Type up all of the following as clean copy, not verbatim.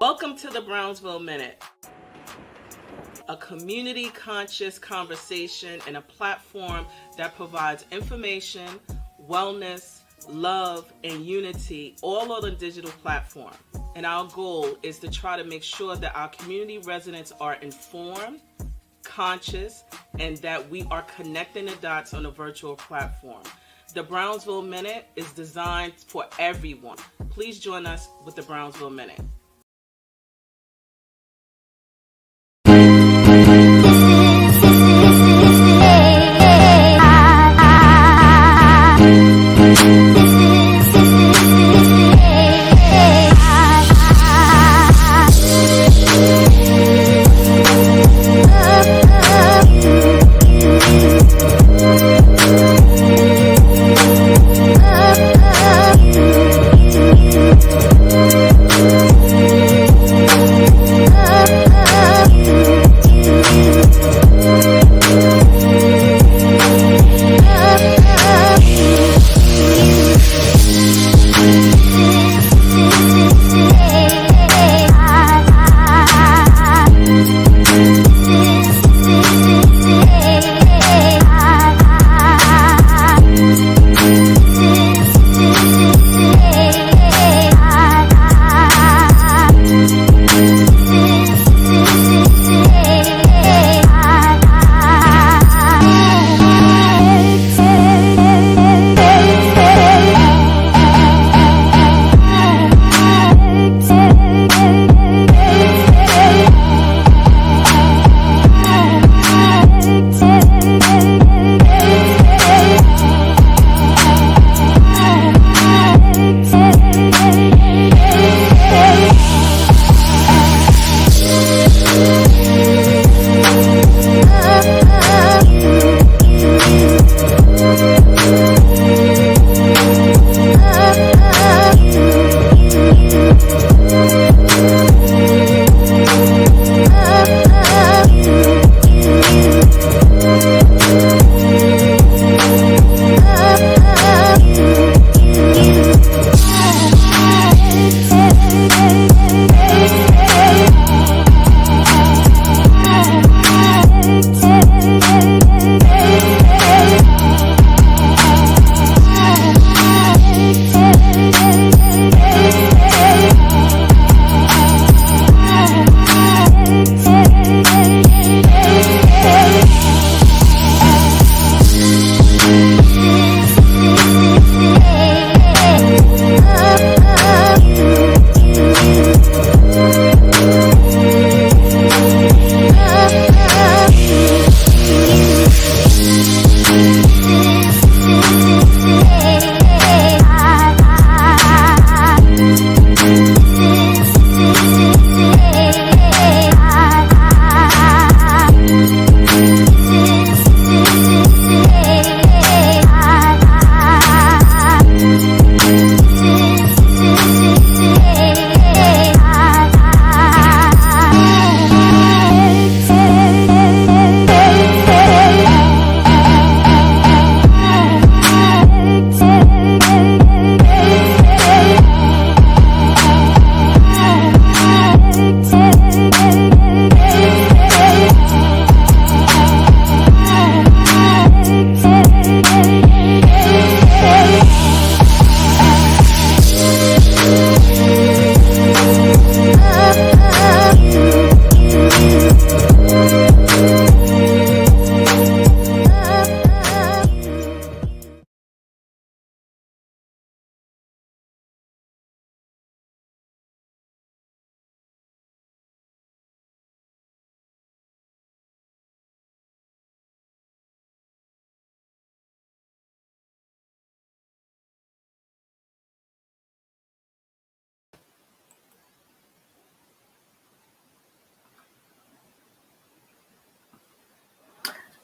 Welcome to the Brownsville Minute, a community-conscious conversation and a platform that provides information, wellness, love, and unity all on a digital platform. And our goal is to try to make sure that our community residents are informed, conscious, and that we are connecting the dots on a virtual platform. The Brownsville Minute is designed for everyone. Please join us with the Brownsville Minute.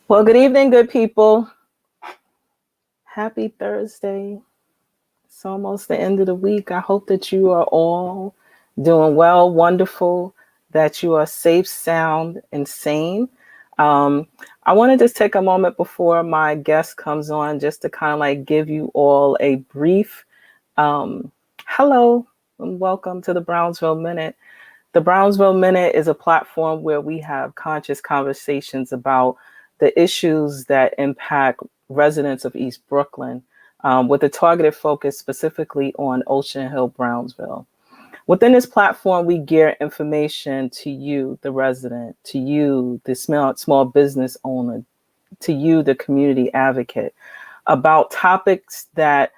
Well, good evening, good people. Happy Thursday. It's almost the end of the week. I hope that you are all doing well, wonderful, that you are safe, sound, and sane. Um, I want to just take a moment before my guest comes on just to kind of like give you all a brief hello and welcome to the Brownsville Minute. The Brownsville Minute is a platform where we have conscious conversations about the issues that impact residents of East Brooklyn, with a targeted focus specifically on Ocean-Hill Brownsville. Within this platform, we gear information to you, the resident, to you, the small business owner, to you, the community advocate, about topics that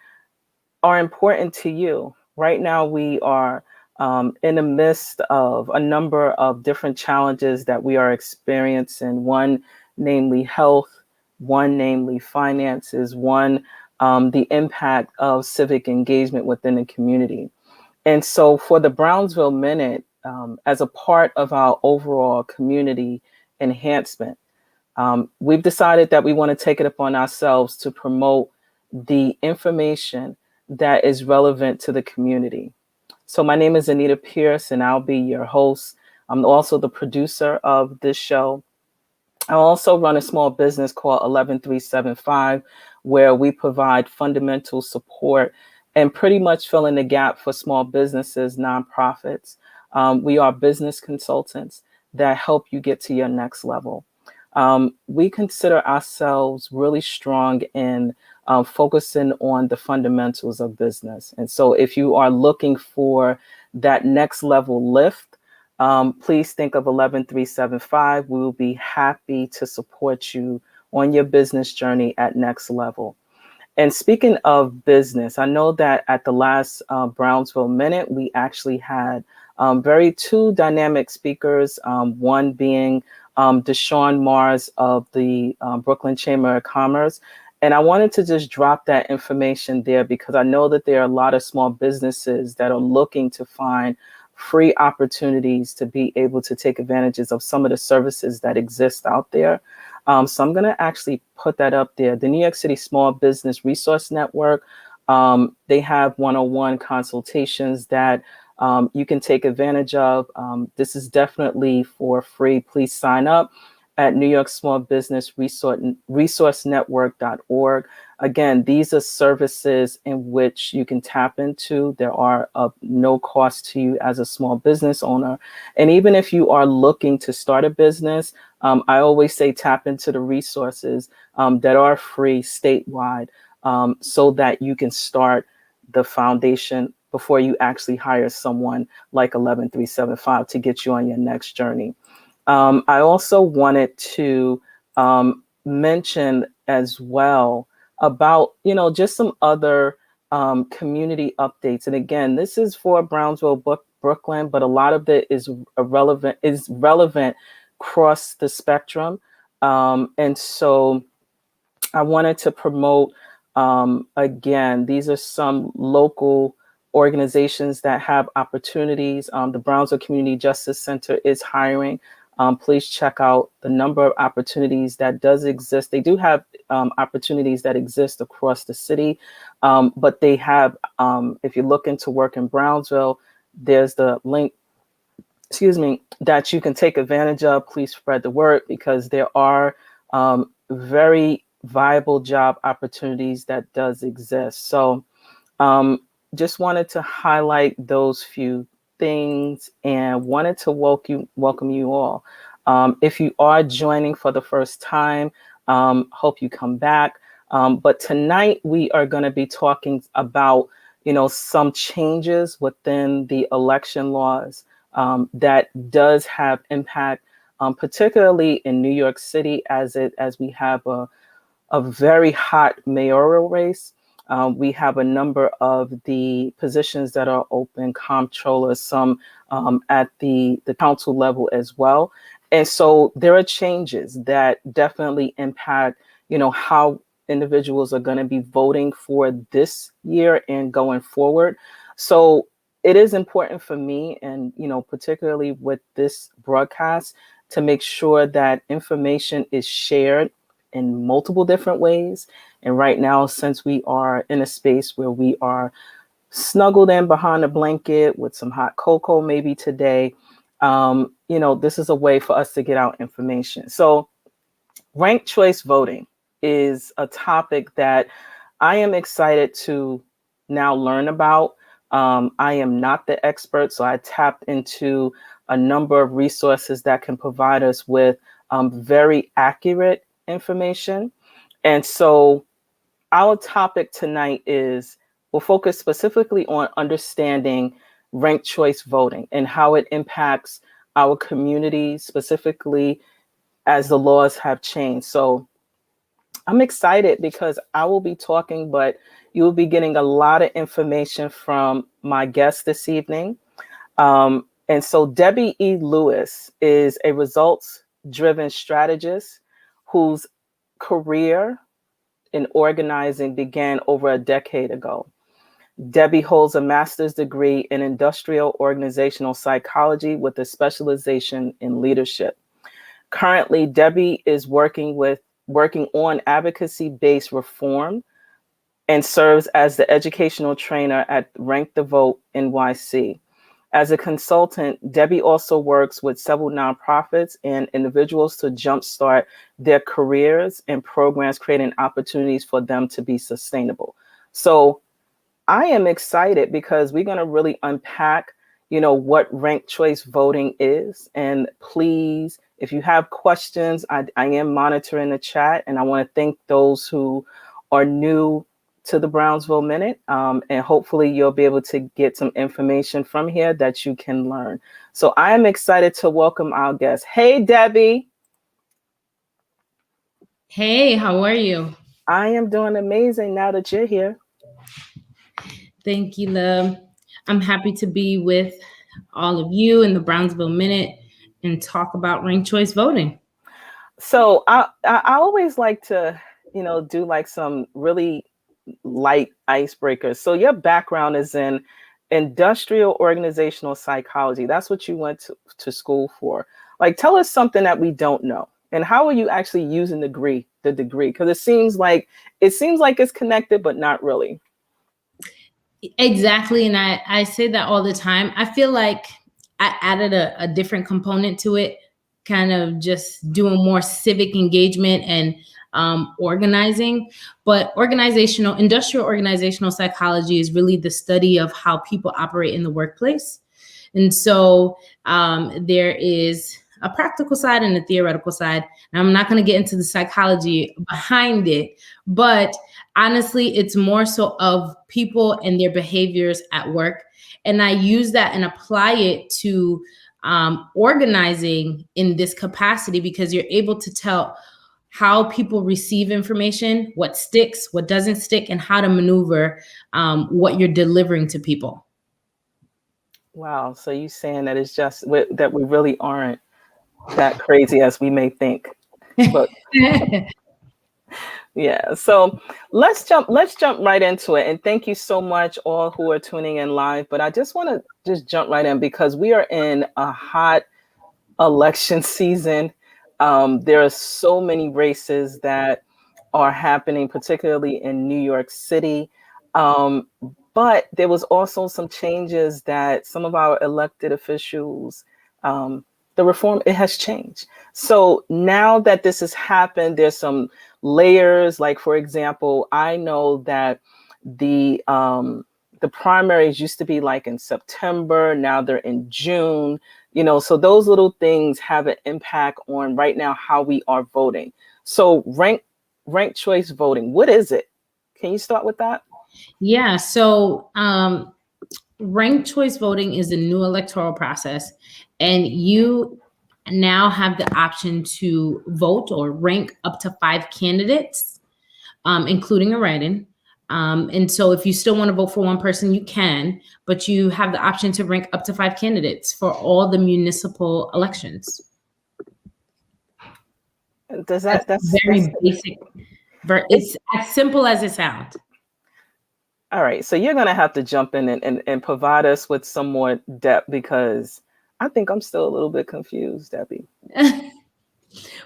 are important to you. Right now, we are in the midst of a number of different challenges that we are experiencing. One, namely health, one, namely finances, one, the impact of civic engagement within the community. And so, for the Brownsville Minute, as a part of our overall community enhancement, we've decided that we want to take it upon ourselves to promote the information that is relevant to the community. So my name is Anita Pierce, and I'll be your host. I'm also the producer of this show. I also run a small business called 11375, where we provide fundamental support and pretty much fill in the gap for small businesses, nonprofits. We are business consultants that help you get to your next level. We consider ourselves really strong in focusing on the fundamentals of business. And so if you are looking for that next level lift, please think of 11375. We will be happy to support you on your business journey at next level. And speaking of business, I know that at the last Brownsville Minute, we actually had very two dynamic speakers, one being Deshaun Mars of the Brooklyn Chamber of Commerce. And I wanted to just drop that information there because I know that there are a lot of small businesses that are looking to find free opportunities to be able to take advantages of some of the services that exist out there. So I'm going to actually put that up there. The New York City Small Business Resource Network, they have 101 consultations that you can take advantage of. This is definitely for free. Please sign up at New York Small Business Resource Network.org. Again, these are services in which you can tap into. There are of no cost to you as a small business owner. And even if you are looking to start a business, I always say tap into the resources that are free statewide, so that you can start the foundation before you actually hire someone like 11375 to get you on your next journey. I also wanted to mention as well about, just some other community updates. And again, this is for Brownsville, Brooklyn, but a lot of it is relevant across the spectrum. And so I wanted to promote, again, these are some local organizations that have opportunities. The Brownsville Community Justice Center is hiring. Please check out the number of opportunities that does exist. They do have opportunities that exist across the city, but they have, if you're looking to work in Brownsville, there's the link, that you can take advantage of. Please spread the word because there are very viable job opportunities that does exist. So just wanted to highlight those few things and wanted to welcome you all. If you are joining for the first time, hope you come back. But tonight we are going to be talking about, some changes within the election laws that does have impact, particularly in New York City, as we have a very hot mayoral race. We have a number of the positions that are open, comptrollers, some at the council level as well. And so there are changes that definitely impact, how individuals are going to be voting for this year and going forward. So it is important for me, and, particularly with this broadcast, to make sure that information is shared in multiple different ways. And right now, since we are in a space where we are snuggled in behind a blanket with some hot cocoa, maybe today, this is a way for us to get out information. So ranked choice voting is a topic that I am excited to now learn about. I am not the expert, so I tapped into a number of resources that can provide us with very accurate information. And so our topic tonight we'll focus specifically on understanding ranked choice voting and how it impacts our community, specifically as the laws have changed. So I'm excited because I will be talking, but you will be getting a lot of information from my guest this evening. And so Debbie E. Lewis is a results-driven strategist whose career in organizing began over a decade ago. Debbie holds a master's degree in industrial organizational psychology with a specialization in leadership. Currently, Debbie is working on advocacy-based reform and serves as the educational trainer at Rank the Vote NYC. As a consultant, Debbie also works with several nonprofits and individuals to jumpstart their careers and programs, creating opportunities for them to be sustainable. So I am excited because we're going to really unpack, what ranked choice voting is. And please, if you have questions, I am monitoring the chat, and I want to thank those who are new to the Brownsville Minute. And hopefully you'll be able to get some information from here that you can learn. So I am excited to welcome our guest. Hey, Debbie. Hey, how are you? I am doing amazing now that you're here. Thank you, love. I'm happy to be with all of you in the Brownsville Minute and talk about ranked choice voting. So I always like to, do like some really light icebreakers. So your background is in industrial organizational psychology. That's what you went to school for. Like, tell us something that we don't know. And how are you actually using the degree? Because it seems like it's connected, but not really. Exactly. And I say that all the time. I feel like I added a different component to it, kind of just doing more civic engagement and organizing. But industrial organizational psychology is really the study of how people operate in the workplace. And so there is a practical side and a theoretical side. And I'm not going to get into the psychology behind it, but honestly, it's more so of people and their behaviors at work. And I use that and apply it to organizing in this capacity, because you're able to tell how people receive information, what sticks, what doesn't stick, and how to maneuver what you're delivering to people. Wow. So you saying that it's just that we really aren't that crazy as we may think. But yeah, so let's jump right into it. And thank you so much all who are tuning in live. But I just want to jump right in because we are in a hot election season. There are so many races that are happening, particularly in New York City. But there was also some changes that some of our elected officials, the reform, it has changed. So now that this has happened, there's some layers. Like, for example, I know that the primaries used to be like in September. Now they're in June. So those little things have an impact on right now how we are voting. So ranked choice voting, what is it? Can you start with that? Yeah. So ranked choice voting is a new electoral process, and you now have the option to vote or rank up to 5 candidates, including a write-in. And so if you still want to vote for one person, you can, but you have the option to rank up to 5 candidates for all the municipal elections. That's very basic. It's as simple as it sounds. All right. So you're going to have to jump in and provide us with some more depth, because I think I'm still a little bit confused, Debbie.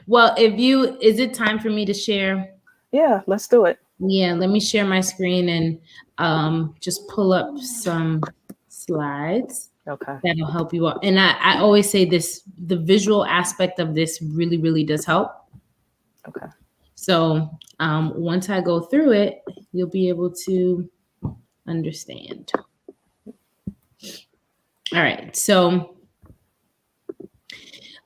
Well, is it time for me to share? Yeah, let's do it. Yeah, let me share my screen and just pull up some slides. Okay. That'll help you out. And I always say this, the visual aspect of this really, really does help. Okay. So once I go through it, you'll be able to understand. All right, so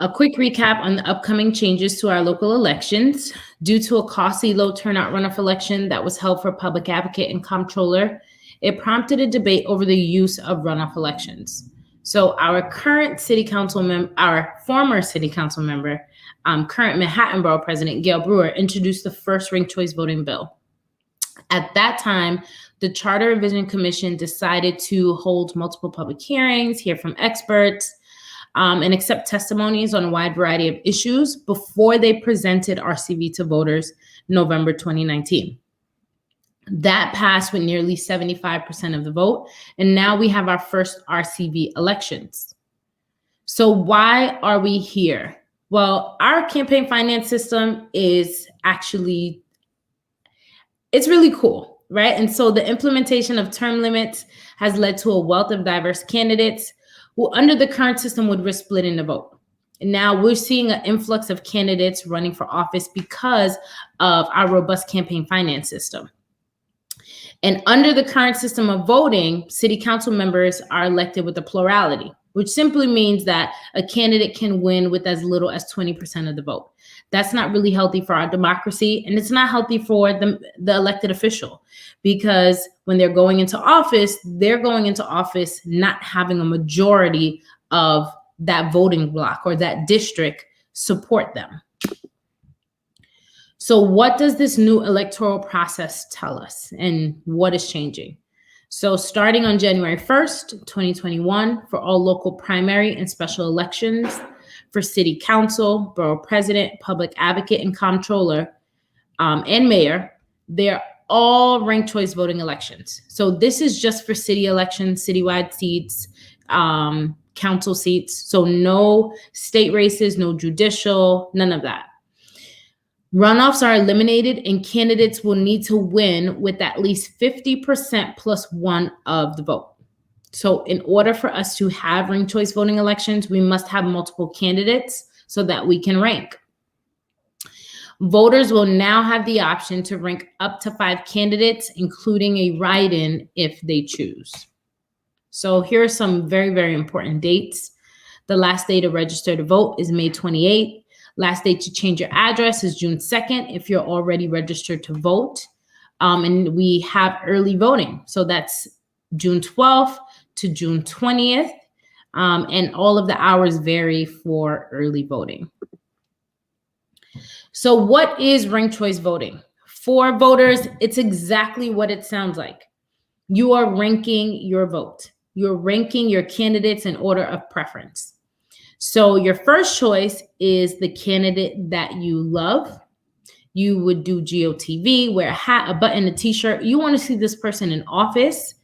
a quick recap on the upcoming changes to our local elections. Due to a costly low turnout runoff election that was held for public advocate and comptroller, it prompted a debate over the use of runoff elections. So our current city council member, our former city council member, current Manhattan Borough President Gail Brewer introduced the first ranked choice voting bill. At that time, the Charter Revision Commission decided to hold multiple public hearings, hear from experts, and accept testimonies on a wide variety of issues before they presented RCV to voters November 2019. That passed with nearly 75% of the vote, and now we have our first RCV elections. So why are we here? Well, our campaign finance system is actually, it's really cool, right? And so the implementation of term limits has led to a wealth of diverse candidates who under the current system would risk splitting the vote. And now we're seeing an influx of candidates running for office because of our robust campaign finance system. And under the current system of voting, city council members are elected with a plurality, which simply means that a candidate can win with as little as 20% of the vote. That's not really healthy for our democracy, and it's not healthy for the elected official, because when they're going into office not having a majority of that voting block or that district support them. So what does this new electoral process tell us, and what is changing? So starting on January 1st, 2021, for all local primary and special elections for city council, borough president, public advocate, and comptroller, and mayor, they're all ranked choice voting elections. So this is just for city elections, citywide seats, council seats. So no state races, no judicial, none of that. Runoffs are eliminated, and candidates will need to win with at least 50% plus one of the vote. So in order for us to have ranked choice voting elections, we must have multiple candidates so that we can rank. Voters will now have the option to rank up to 5 candidates, including a write-in if they choose. So here are some very, very important dates. The last day to register to vote is May 28th. Last day to change your address is June 2nd if you're already registered to vote. And we have early voting. So that's June 12th to June 20th. And all of the hours vary for early voting. So what is ranked choice voting? For voters, it's exactly what it sounds like. You are ranking your vote. You're ranking your candidates in order of preference. So your first choice is the candidate that you love. You would do GOTV, wear a hat, a button, a t-shirt. You want to see this person in office.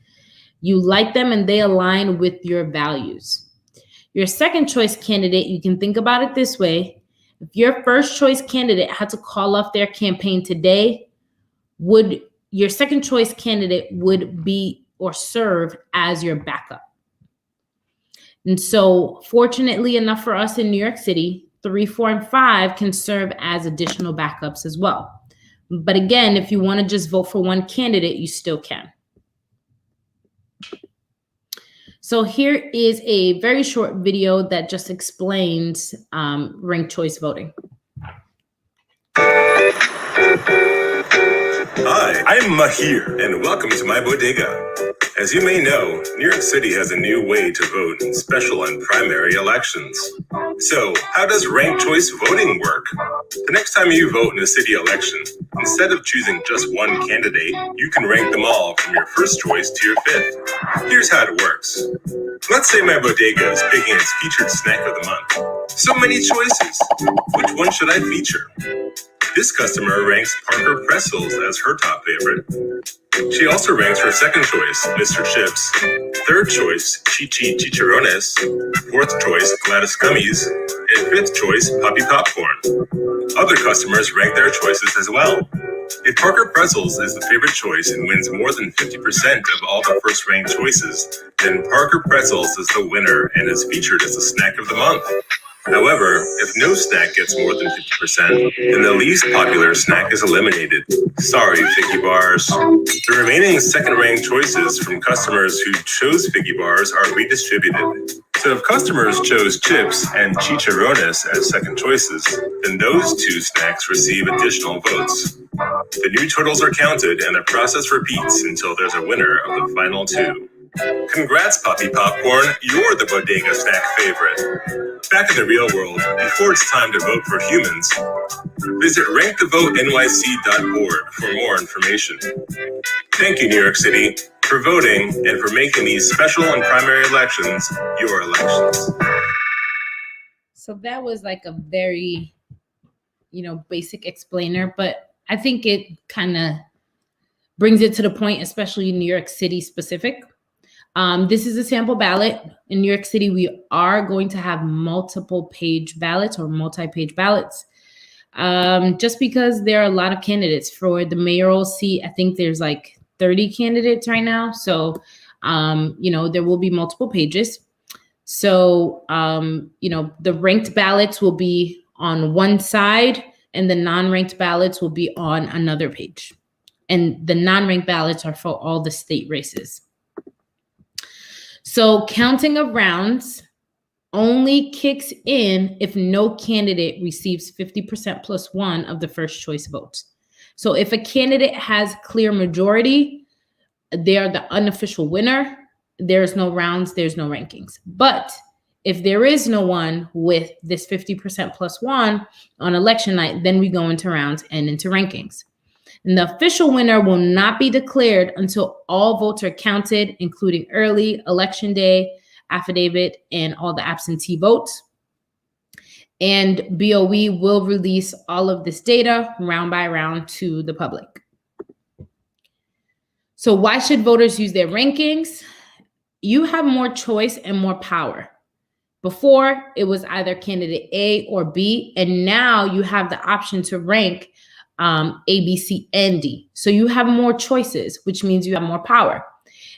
You like them and they align with your values. Your second choice candidate, you can think about it this way. If your first choice candidate had to call off their campaign today, your second choice candidate would be or serve as your backup. And so fortunately enough for us in New York City, 3, 4, and 5 can serve as additional backups as well. But again, if you want to just vote for one candidate, you still can. So here is a very short video that just explains ranked choice voting. Hi, I'm Mahir, and welcome to my bodega. As you may know, New York City has a new way to vote in special and primary elections. So, how does ranked choice voting work? The next time you vote in a city election, instead of choosing just one candidate, you can rank them all from your first choice to your 5th. Here's how it works. Let's say my bodega is picking its featured snack of the month. So many choices. Which one should I feature? This customer ranks Parker Pretzels as her top favorite. She also ranks her second choice, Mr. Chips, third choice, Chi-Chi Chicharrones, fourth choice, Gladys Gummies, and fifth choice, puppy popcorn. Other customers rank their choices as well. If Parker Pretzels is the favorite choice and wins more than 50% of all the first-ranked choices, then Parker Pretzels is the winner and is featured as the snack of the month. However, if no snack gets more than 50%, then the least popular snack is eliminated. Sorry, Figgy Bars. The remaining second-ranked choices from customers who chose Figgy Bars are redistributed. So if customers chose chips and chicharrones as second choices, then those two snacks receive additional votes. The new totals are counted and the process repeats until there's a winner of the final two. Congrats, Puppy Popcorn, you're the bodega snack favorite. Back in the real world, before it's time to vote for humans, visit rankthevotenyc.org for more information. Thank you, New York City, for voting and for making these special and primary elections your elections. So that was like a very, basic explainer, but I think it kind of brings it to the point, especially in New York City specific. This is a sample ballot. In New York City, we are going to have multiple page ballots or multi-page ballots, just because there are a lot of candidates. For the mayoral seat, I think there's like 30 candidates right now. So, there will be multiple pages. So, the ranked ballots will be on one side and the non-ranked ballots will be on another page. And the non-ranked ballots are for all the state races. So counting of rounds only kicks in if no candidate receives 50% plus one of the first choice votes. So if a candidate has clear majority, they are the unofficial winner. There's no rounds, there's no rankings. But if there is no one with this 50% plus one on election night, then we go into rounds and into rankings. And the official winner will not be declared until all votes are counted, including early, election day, affidavit, and all the absentee votes. And BOE will release all of this data round by round to the public. So why should voters use their rankings? You have more choice and more power. Before, it was either candidate A or B, and now you have the option to rank A, B, C, and D. So you have more choices, which means you have more power.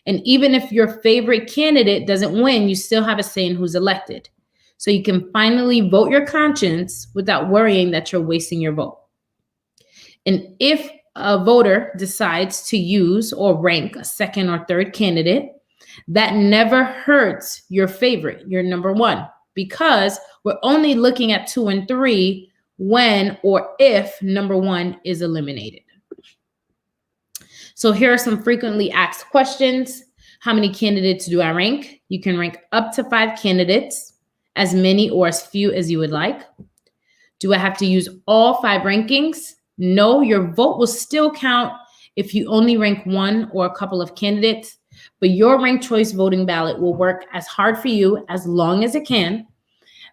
And even if your favorite candidate doesn't win, you still have a say in who's elected. So you can finally vote your conscience without worrying that you're wasting your vote. And if a voter decides to use or rank a second or third candidate, that never hurts your favorite, your number one, because we're only looking at 2 and 3 when or if number one is eliminated. So here are some frequently asked questions. How many candidates do I rank? You can rank up to 5 candidates, as many or as few as you would like. Do I have to use all 5 rankings? No, your vote will still count if you only rank one or a couple of candidates, but your ranked choice voting ballot will work as hard for you as long as it can.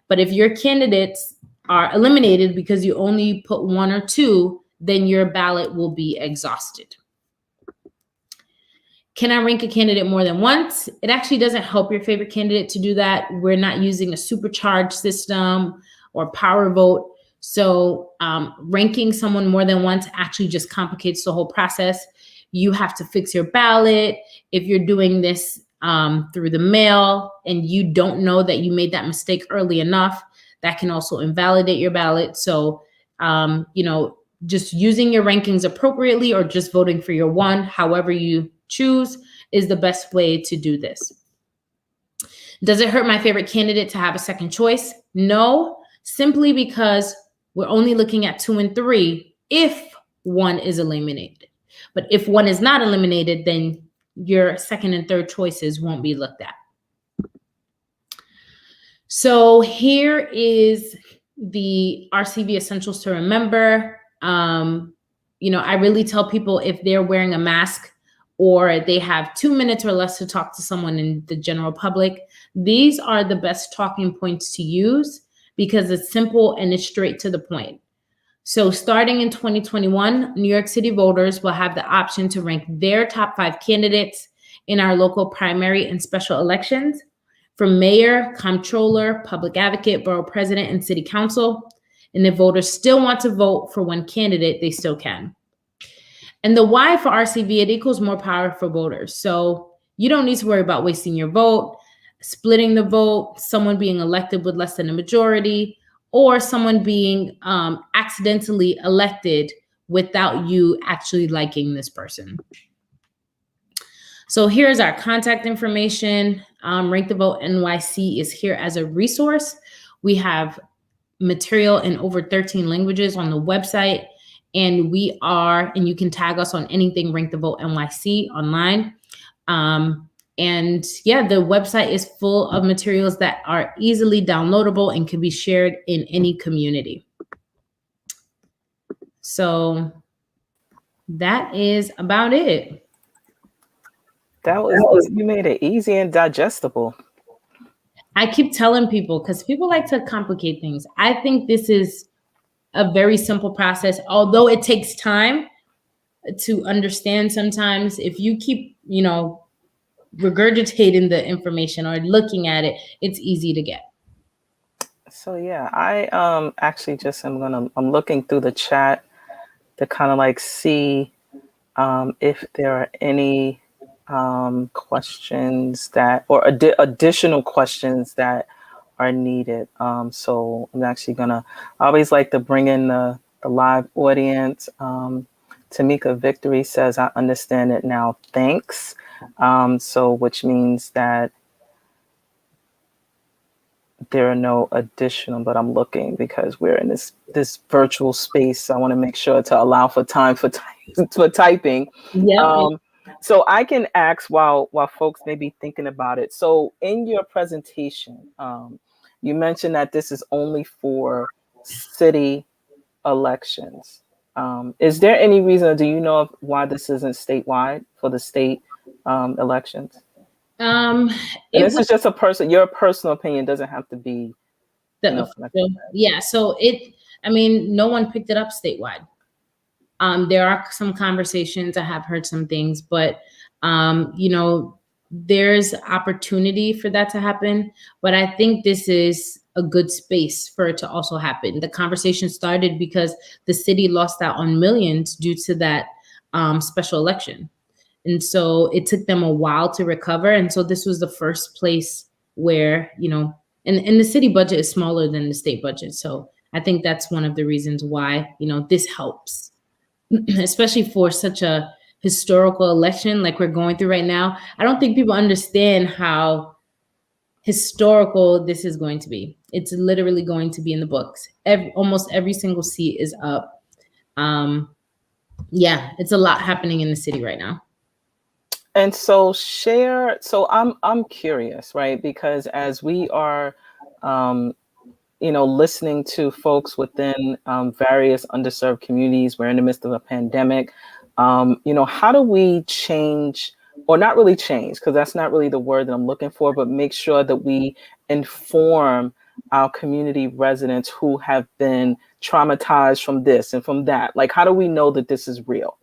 But if your candidates are eliminated because you only put 1 or 2, then your ballot will be exhausted. Can I rank a candidate more than once? It actually doesn't help your favorite candidate to do that. We're not using a supercharged system or power vote. So ranking someone more than once actually just complicates the whole process. You have to fix your ballot. If you're doing this through the mail and you don't know that you made that mistake early enough, that can also invalidate your ballot. So, just using your rankings appropriately or just voting for your one, however you choose, is the best way to do this. Does it hurt my favorite candidate to have a second choice? No, simply because we're only looking at 2 and 3 if one is eliminated. But if one is not eliminated, then your second and third choices won't be looked at. So here is the RCV essentials to remember. I really tell people if they're wearing a mask or they have 2 minutes or less to talk to someone in the general public, these are the best talking points to use because it's simple and it's straight to the point. So starting in 2021, New York City voters will have the option to rank their top 5 candidates in our local primary and special elections for mayor, comptroller, public advocate, borough president, and city council. And if voters still want to vote for one candidate, they still can. And the why for RCV, it equals more power for voters. So you don't need to worry about wasting your vote, splitting the vote, someone being elected with less than a majority, or someone being accidentally elected without you actually liking this person. So here's our contact information. Rank the Vote NYC is here as a resource. We have material in over 13 languages on the website, and you can tag us on anything Rank the Vote NYC online. And yeah, the website is full of materials that are easily downloadable and can be shared in any community. So that is about it. You made it easy and digestible. I keep telling people, because people like to complicate things. I think this is a very simple process, although it takes time to understand sometimes. If you keep, regurgitating the information or looking at it, it's easy to get. So yeah, I actually just I'm looking through the chat to kind of like see if there are any questions or additional questions that are needed. So I'm actually I always like to bring in the live audience. Tamika Victory says, I understand it now. Thanks. So which means that there are no additional, but I'm looking because we're in this virtual space. I want to make sure to allow for time for typing. Yeah. So I can ask while folks may be thinking about it. So in your presentation, you mentioned that this is only for city elections. Is there any reason, do you know why this isn't statewide for the state elections? And this is just your personal opinion, doesn't have to be the official. Yeah. So no one picked it up statewide. There are some conversations, I have heard some things, but there's opportunity for that to happen. But I think this is a good space for it to also happen. The conversation started because the city lost out on millions due to that special election. And so it took them a while to recover. And so this was the first place where, and the city budget is smaller than the state budget. So I think that's one of the reasons why, this helps, especially for such a historical election like we're going through right now. I don't think people understand how historical this is going to be. It's literally going to be in the books. Almost every single seat is up. It's a lot happening in the city right now. And so I'm curious, right? Because as we are, listening to folks within various underserved communities, we're in the midst of a pandemic. How do we change, or not really change, because that's not really the word that I'm looking for, but make sure that we inform our community residents who have been traumatized from this and from that? Like, how do we know that this is real?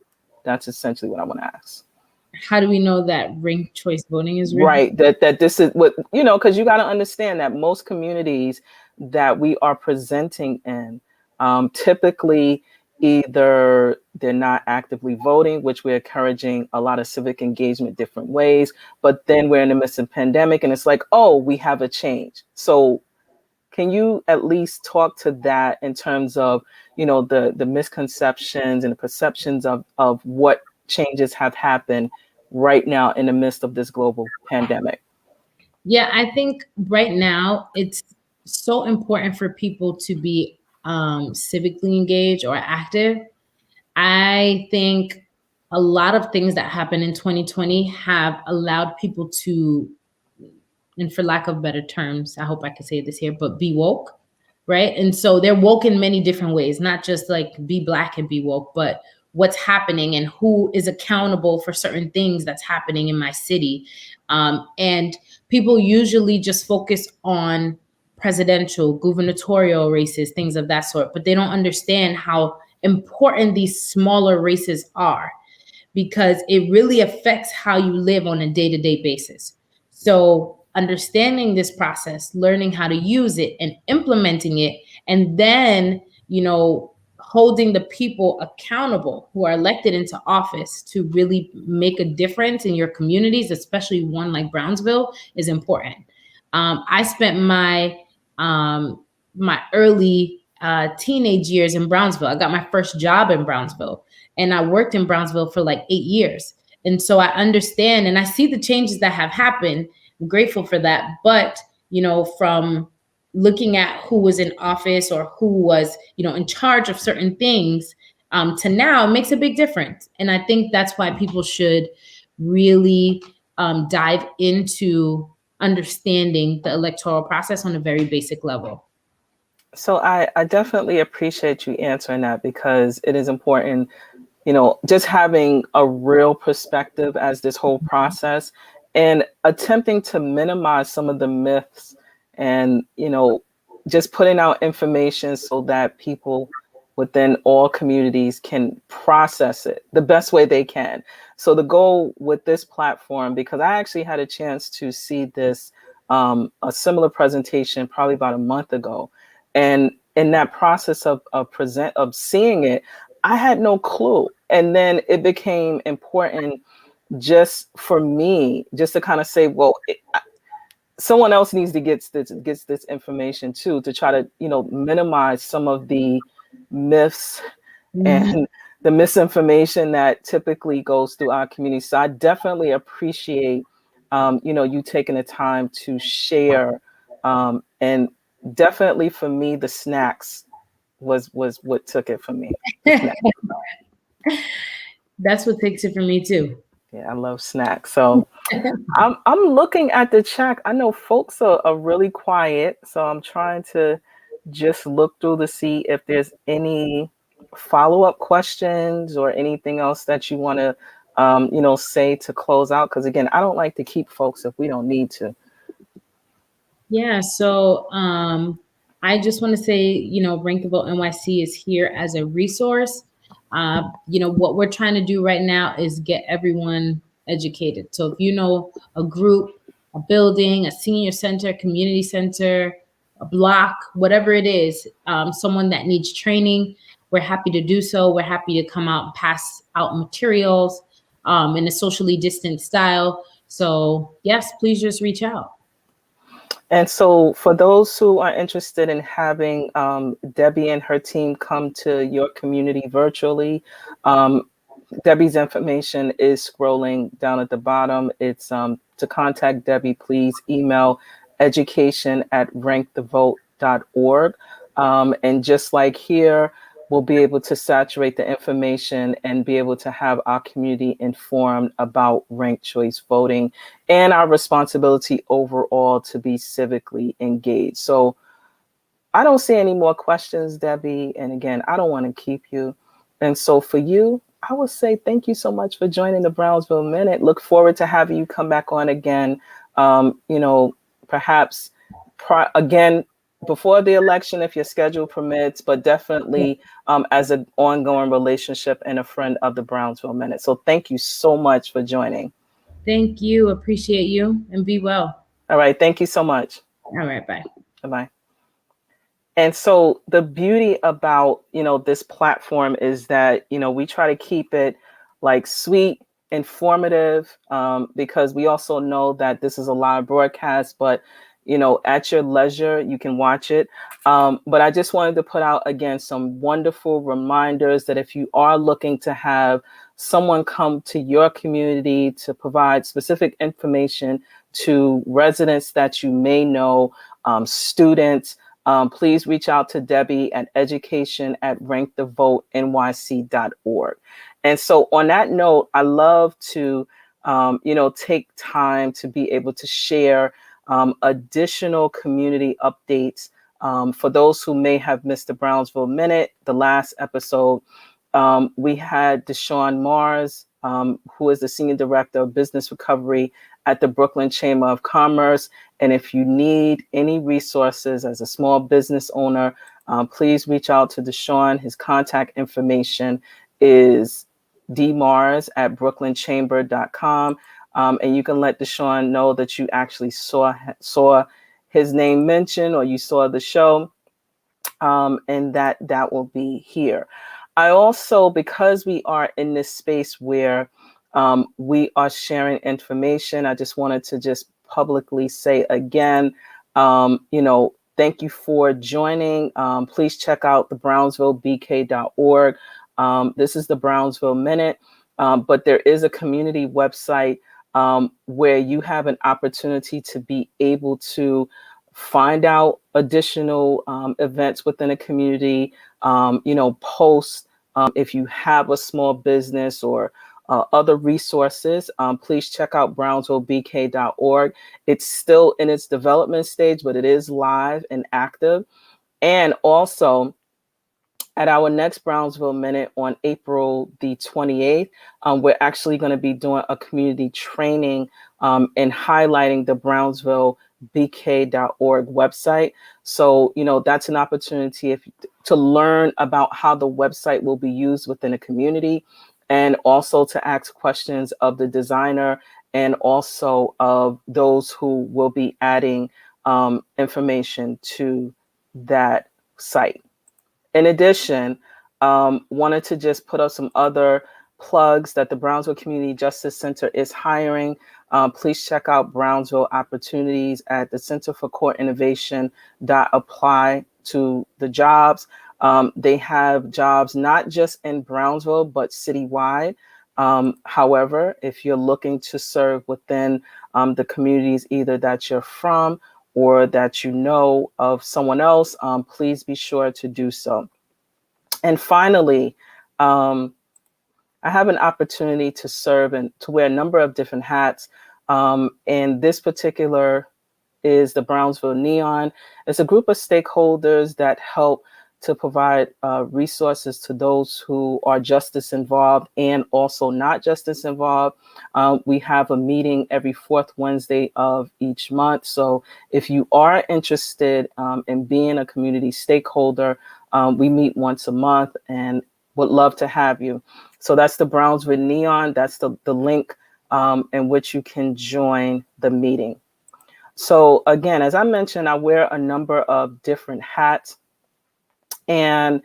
That's essentially what I want to ask. How do we know that ranked choice voting is real? Right, that this is what, because you got to understand that most communities that we are presenting in, typically either they're not actively voting, which we're encouraging a lot of civic engagement different ways, but then we're in the midst of a pandemic and it's like, oh, we have a change. So can you at least talk to that in terms of, the misconceptions and the perceptions of what changes have happened right now in the midst of this global pandemic? Yeah, I think right now it's so important for people to be civically engaged or active. I think a lot of things that happened in 2020 have allowed people to, and for lack of better terms, I hope I can say this here, but be woke, right? And so they're woke in many different ways, not just like be Black and be woke, but what's happening and who is accountable for certain things that's happening in my city. And people usually just focus on presidential, gubernatorial races, things of that sort, but they don't understand how important these smaller races are, because it really affects how you live on a day-to-day basis. So understanding this process, learning how to use it and implementing it, and then, holding the people accountable who are elected into office to really make a difference in your communities, especially one like Brownsville, is important. I spent my early teenage years in Brownsville. I got my first job in Brownsville, and I worked in Brownsville for like 8 years. And so I understand and I see the changes that have happened. I'm grateful for that. But, from looking at who was in office or who was, in charge of certain things, to now, it makes a big difference. And I think that's why people should really dive into understanding the electoral process on a very basic level. So I definitely appreciate you answering that, because it is important, just having a real perspective as this whole process, and attempting to minimize some of the myths, and, just putting out information so that people within all communities can process it the best way they can. So the goal with this platform, because I actually had a chance to see this, a similar presentation probably about a month ago. And in that process of seeing it, I had no clue. And then it became important just for me, just to kind of say, well, someone else needs to get this information too, to try to, minimize some of the myths and the misinformation that typically goes through our community. So I definitely appreciate, you taking the time to share, and definitely for me, the snacks was what took it for me. That's what takes it for me too. Yeah, I love snacks. So I'm looking at the chat. I know folks are really quiet, so I'm trying to just look through to see if there's any follow-up questions or anything else that you want to say to close out. Because again, I don't like to keep folks if we don't need to. Yeah, so I just want to say, Rank the Vote NYC is here as a resource. What we're trying to do right now is get everyone educated. So if you know a group, a building, a senior center, community center, a block, whatever it is, someone that needs training, we're happy to do so. We're happy to come out and pass out materials in a socially distant style. So yes, please just reach out. And so for those who are interested in having Debbie and her team come to your community virtually, Debbie's information is scrolling down at the bottom. It's to contact Debbie, please email education@rankthevote.org. And just like here, we'll be able to saturate the information and be able to have our community informed about ranked choice voting and our responsibility overall to be civically engaged. So I don't see any more questions, Debbie. And again, I don't want to keep you. And so for you, I would say thank you so much for joining the Brownsville Minute. Look forward to having you come back on again, perhaps again, before the election, if your schedule permits, but definitely as an ongoing relationship and a friend of the Brownsville Minute. So thank you so much for joining. Thank you. Appreciate you, and be well. All right. Thank you so much. All right. Bye. Bye-bye. And so the beauty about, this platform is that, we try to keep it like sweet, informative, because we also know that this is a live broadcast, but at your leisure, you can watch it. But I just wanted to put out, again, some wonderful reminders that if you are looking to have someone come to your community to provide specific information to residents that you may know, students, please reach out to Debbie at education@rankthevotenyc.org. And so on that note, I love to, take time to be able to share additional community updates. For those who may have missed the Brownsville Minute, the last episode, we had Deshaun Mars, who is the Senior Director of Business Recovery at the Brooklyn Chamber of Commerce. And if you need any resources as a small business owner, please reach out to Deshaun. His contact information is dmars@brooklynchamber.com. And you can let Deshaun know that you actually saw his name mentioned, or you saw the show, and that will be here. I also, because we are in this space where we are sharing information, I just wanted to just publicly say again, thank you for joining. Please check out the brownsvillebk.org. This is the Brownsville Minute, but there is a community website where you have an opportunity to be able to find out additional events within a community, post if you have a small business or other resources. Please check out brownsvillebk.org. It's still in its development stage, but it is live and active. And also, at our next Brownsville Minute on April the 28th, we're actually going to be doing a community training and highlighting the brownsvillebk.org website. So, that's an opportunity to learn about how the website will be used within a community, and also to ask questions of the designer and also of those who will be adding information to that site. In addition, wanted to just put up some other plugs that the Brownsville Community Justice Center is hiring. Please check out Brownsville opportunities at the Center for Court Innovation. Apply to the jobs. They have jobs not just in Brownsville, but citywide. However, if you're looking to serve within the communities either that you're from or that you know of someone else, please be sure to do so. And finally, I have an opportunity to serve and to wear a number of different hats. And this particular is the Brownsville Neon. It's a group of stakeholders that help to provide resources to those who are justice involved and also not justice involved. We have a meeting every fourth Wednesday of each month. So if you are interested in being a community stakeholder, we meet once a month and would love to have you. So that's the Brownsville Neon. That's the link in which you can join the meeting. So again, as I mentioned, I wear a number of different hats. And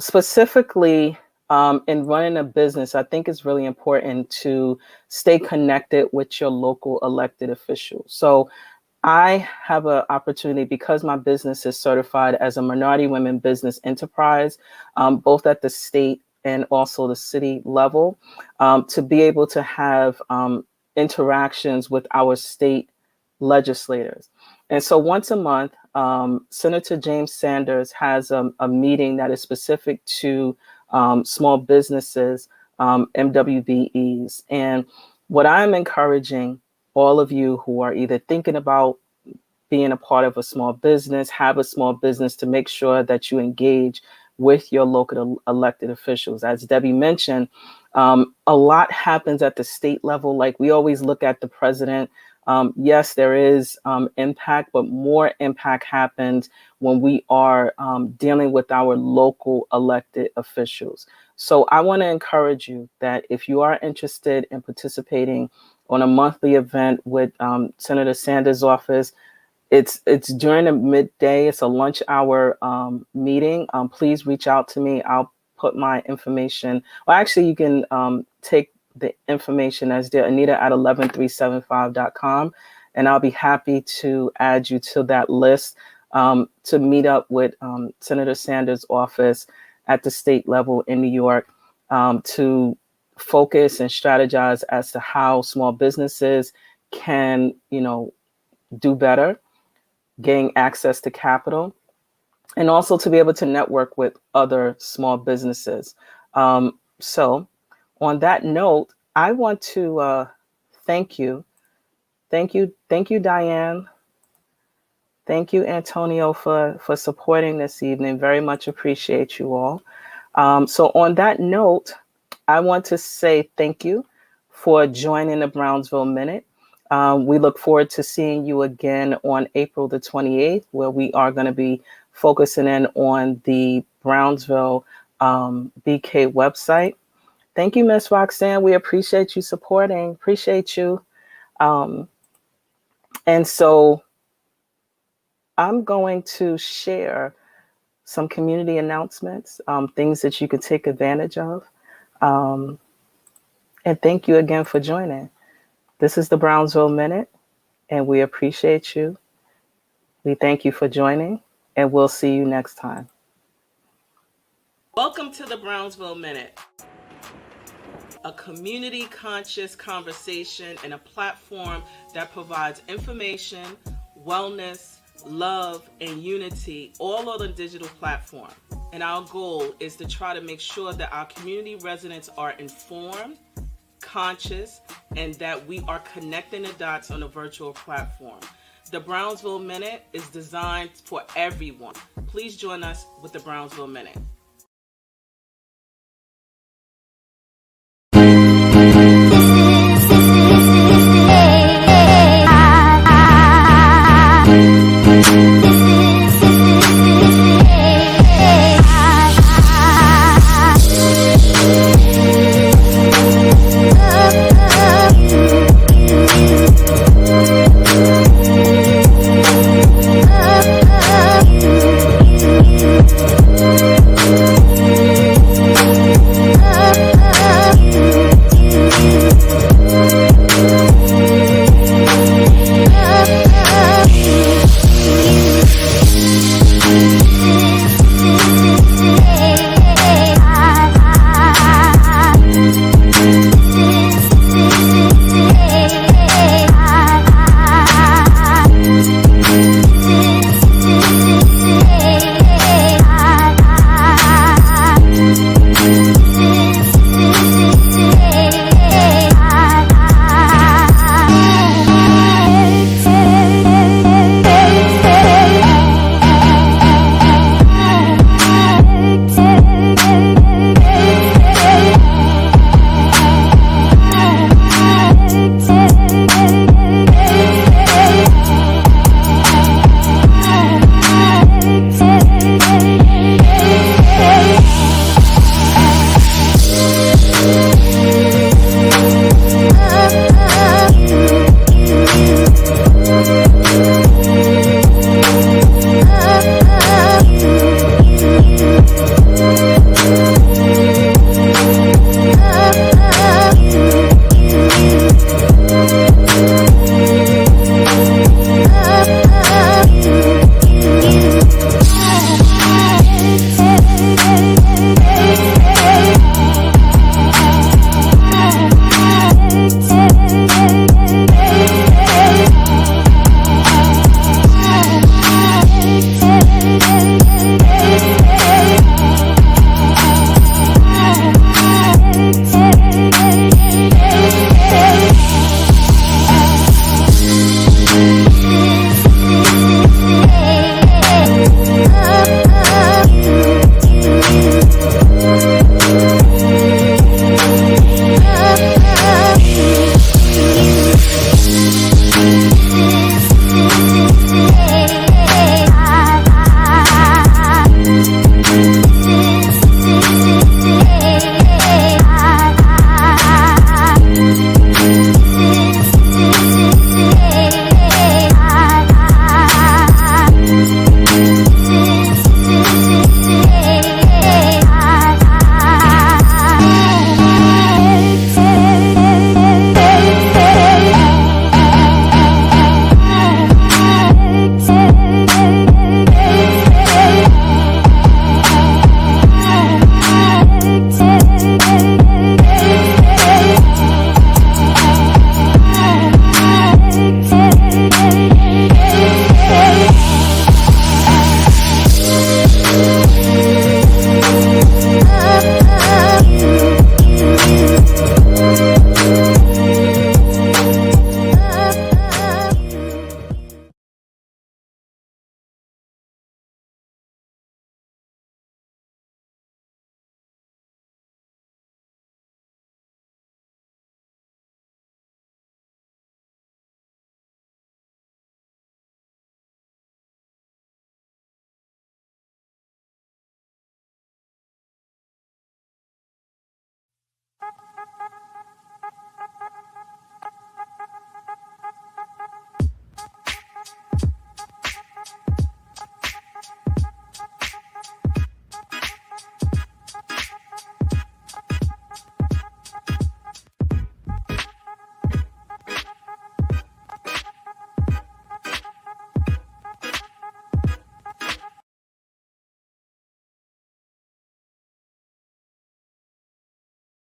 specifically in running a business, I think it's really important to stay connected with your local elected officials. So I have an opportunity, because my business is certified as a minority women business enterprise, both at the state and also the city level, to be able to have interactions with our state legislators. And so once a month, Senator James Sanders has a meeting that is specific to small businesses, MWBEs. And what I'm encouraging all of you who are either thinking about being a part of a small business, have a small business, to make sure that you engage with your local elected officials. As Debbie mentioned, a lot happens at the state level. Like, we always look at the president. Yes, there is impact, but more impact happens when we are dealing with our local elected officials. So I want to encourage you that if you are interested in participating on a monthly event with Senator Sanders' office, it's during the midday. It's a lunch hour meeting. Please reach out to me. I'll put my information. Well, actually, you can take the information as dear Anita at 11375.com, and I'll be happy to add you to that list to meet up with Senator Sanders' office at the state level in New York to focus and strategize as to how small businesses can, do better, gain access to capital, and also to be able to network with other small businesses. So on that note, I want to thank you. Thank you, Diane. Thank you, Antonio, for supporting this evening. Very much appreciate you all. So on that note, I want to say thank you for joining the Brownsville Minute. We look forward to seeing you again on April the 28th, where we are going to be focusing in on the Brownsville BK website. Thank you, Miss Roxanne. We appreciate you supporting. Appreciate you. And so I'm going to share some community announcements, things that you could take advantage of. And thank you again for joining. This is the Brownsville Minute, and we appreciate you. We thank you for joining, and we'll see you next time. Welcome to the Brownsville Minute, a community conscious conversation and a platform that provides information, wellness, love, and unity all on a digital platform. And our goal is to try to make sure that our community residents are informed, conscious, and that we are connecting the dots on a virtual platform. The Brownsville Minute is designed for everyone. Please join us with the Brownsville Minute. This is